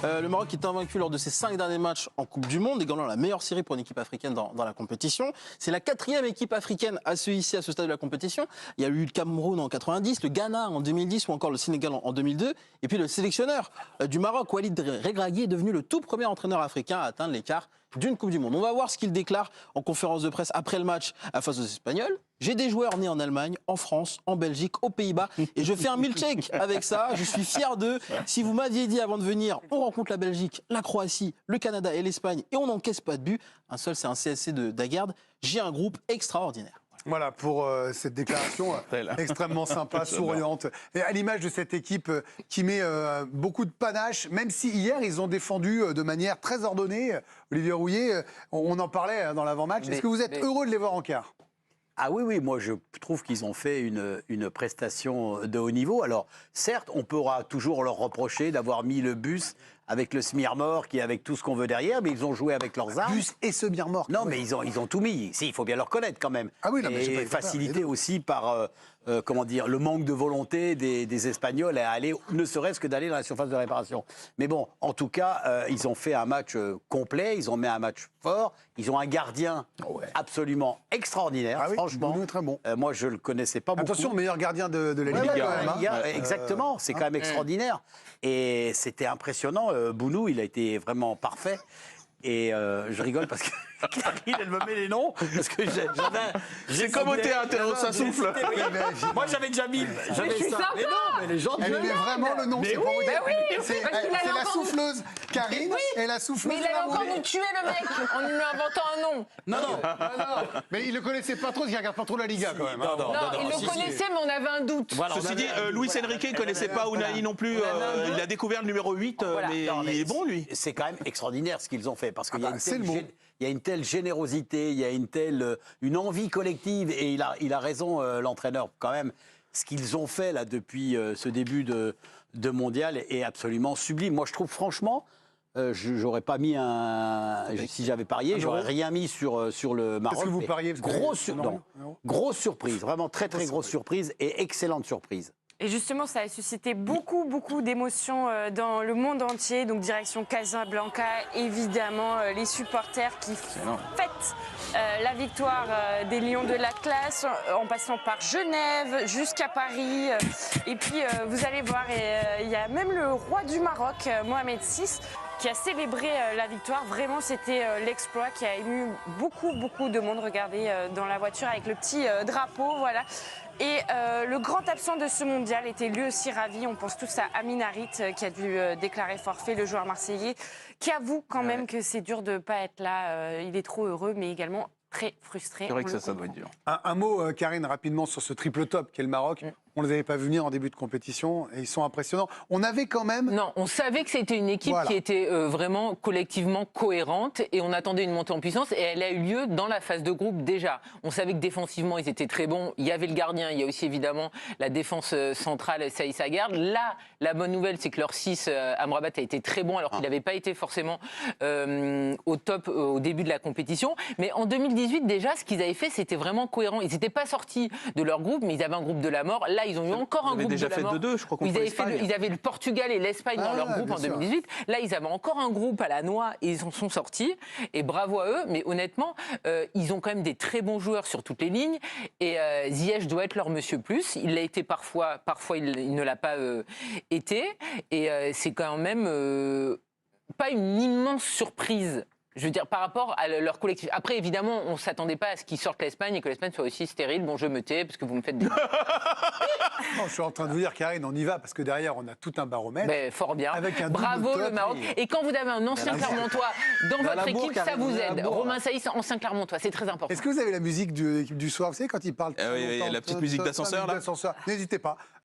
Le Maroc est invaincu lors de ses 5 derniers matchs en Coupe du Monde, également la meilleure série pour une équipe africaine dans la compétition. C'est la 4e équipe africaine à se hisser à ce stade de la compétition. Il y a eu le Cameroun en 90, le Ghana en 2010 ou encore le Sénégal en 2002. Et puis le sélectionneur du Maroc, Walid Regragui, est devenu le tout premier entraîneur africain à atteindre l'écart d'une Coupe du Monde. On va voir ce qu'il déclare en conférence de presse après le match face aux Espagnols. J'ai des joueurs nés en Allemagne, en France, en Belgique, aux Pays-Bas et je fais un milkshake avec ça. Je suis fier d'eux. Si vous m'aviez dit avant de venir, on rencontre la Belgique, la Croatie, le Canada et l'Espagne et on n'encaisse pas de but, un seul c'est un CSC de Daguerre, j'ai un groupe extraordinaire. Voilà pour cette déclaration extrêmement sympa, souriante. Et à l'image de cette équipe qui met beaucoup de panache, même si hier ils ont défendu de manière très ordonnée. Olivier Rouillet, on en parlait dans l'avant-match. Est-ce que vous êtes heureux de les voir en quart ? Ah oui, moi je trouve qu'ils ont fait une prestation de haut niveau. Alors certes, on pourra toujours leur reprocher d'avoir mis le bus avec le smirmor, qui est avec tout ce qu'on veut derrière, mais ils ont joué avec leurs armes. Bus et ce smirmor. Non, mais ils ont tout mis. Si, il faut bien le reconnaître quand même. Ah oui, non, mais j'ai pas et été facilité aussi par le manque de volonté des Espagnols à aller, ne serait-ce que d'aller dans la surface de réparation. Mais bon, en tout cas, ils ont fait un match complet, ils ont mis un match fort, ils ont un gardien absolument extraordinaire, ah oui, franchement. Bounou est très bon. Moi, je le connaissais pas beaucoup. Attention, meilleur gardien de la Liga. La Liga, exactement, c'est quand même extraordinaire. Et c'était impressionnant. Bounou, il a été vraiment parfait. Et je rigole parce que Karine, elle me met les noms. Parce que c'est comme au théâtre, ça souffle. Moi, j'avais déjà mis. J'avais suis ça. sympa. Mais non, mais les gens. Elle met vraiment le nom. Mais c'est oui, pour vous dire. parce qu'il allait C'est la encore souffleuse Karine et la souffleuse Mais il allait Mamour. encore nous tuer le mec en lui inventant un nom. Non. Mais il le connaissait pas trop, parce qu'il regarde pas trop la Liga quand même. Non. Non, il le connaissait, mais on avait un doute. Voilà, Ceci dit, Luis Enrique ne connaissait pas Unai non plus. Il a découvert le numéro 8, mais il est bon, lui. C'est quand même extraordinaire ce qu'ils ont fait. Parce qu'il y a c'est le mot. il y a une telle générosité, il y a une envie collective. Et il a raison, l'entraîneur, quand même. Ce qu'ils ont fait là depuis ce début de mondial est absolument sublime. Moi, je trouve franchement, j'aurais pas mis si j'avais parié, j'aurais rien mis sur le Maroc. Est-ce que vous pariez Grosse surprise, vraiment très grosse surprise et excellente surprise. Et justement, ça a suscité beaucoup d'émotions dans le monde entier. Donc, direction Casablanca, évidemment, les supporters qui fêtent la victoire des Lions de l'Atlas, en passant par Genève jusqu'à Paris. Et puis, vous allez voir, il y a même le roi du Maroc, Mohamed VI, qui a célébré la victoire. Vraiment, c'était l'exploit qui a ému beaucoup de monde. Regardez, dans la voiture avec le petit drapeau, voilà. Et le grand absent de ce mondial était lui aussi ravi. On pense tous à Amin Harit qui a dû déclarer forfait, le joueur marseillais, qui avoue quand même que c'est dur de ne pas être là. Il est trop heureux, mais également très frustré. C'est vrai que ça doit être dur. Un mot, Karine, rapidement sur ce triple top qu'est le Maroc. On ne les avait pas vus venir en début de compétition et ils sont impressionnants. On avait quand même... Non, on savait que c'était une équipe qui était vraiment collectivement cohérente et on attendait une montée en puissance et elle a eu lieu dans la phase de groupe déjà. On savait que défensivement ils étaient très bons. Il y avait le gardien, il y a aussi évidemment la défense centrale Saïs Aguerd. Là, la bonne nouvelle, c'est que leur 6, Amrabat, a été très bon alors qu'il n'avait pas été forcément au top au début de la compétition. Mais en 2018 déjà, ce qu'ils avaient fait, c'était vraiment cohérent. Ils n'étaient pas sortis de leur groupe, mais ils avaient un groupe de la mort. Là, ils ont eu encore un groupe déjà de la fait mort. 2-2, je crois, contre l'Espagne. Ils avaient le Portugal et l'Espagne dans leur groupe en bien sûr. 2018. Là, ils avaient encore un groupe à la noix et ils en sont sortis. Et bravo à eux. Mais honnêtement, ils ont quand même des très bons joueurs sur toutes les lignes. Et Ziyech doit être leur monsieur plus. Il l'a été parfois il ne l'a pas été. Et c'est quand même pas une immense surprise. Je veux dire, par rapport à leur collectif. Après, évidemment, on ne s'attendait pas à ce qu'ils sortent l'Espagne et que l'Espagne soit aussi stérile. Bon, je me tais, parce que vous me faites des... Non, je suis en train de vous dire, Karine, on y va, parce que derrière, on a tout un baromètre. Mais fort bien. Avec un Bravo double le top. Maroc. Et quand vous avez un ancien Clermontois dans votre équipe, ça vous aide. Romain Saïs, ancien Clermontois, c'est très important. Est-ce que vous avez la musique de l'équipe du soir? Vous savez, quand il parle... Oui, la petite musique d'ascenseur, là. N'hésitez pas.